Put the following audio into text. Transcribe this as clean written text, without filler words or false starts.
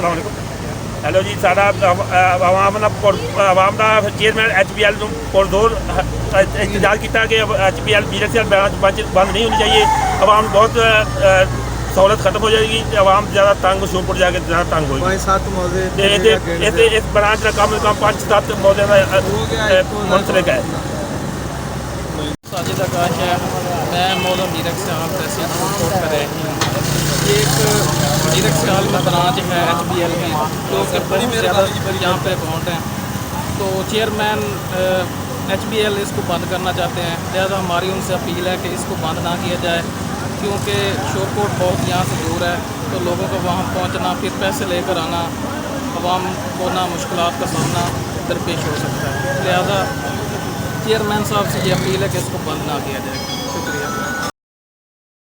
अस्सलाम वालेकुम। हेलो जी, सारा आवाम का चेयरमैन HPL पुरजोर एहतजाज किया कि HPL BSL बंद नहीं होनी चाहिए। आवाम बहुत सहूलत खत्म हो जाएगी, आवाम ज़्यादा तंग शोपुर जाके ज़्यादा तंग होगी। इस ब्रांच का कम से कम 5-7 मौजे मुंसलिक है। साजिद आकाश है, मैं मौला मीरक से आप तहसील रिपोर्ट कर रहे हैं। एक मीरक सियाल में ब्रांच है HPL में, जो कि बहुत ज़्यादा यहाँ पे अकाउंट हैं। तो चेयरमैन HPL इसको बंद करना चाहते हैं, लिहाजा हमारी उनसे अपील है कि इसको बंद ना किया जाए, क्योंकि शोकोट बहुत यहाँ से दूर है। तो लोगों को वहाँ पहुँचना, फिर पैसे लेकर आना, आवाम को ना मुश्किलात का सामना दरपेश हो सकता है। लिहाजा चेयरमैन साहब से ये अपील है कि इसको बंद ना किया जाए।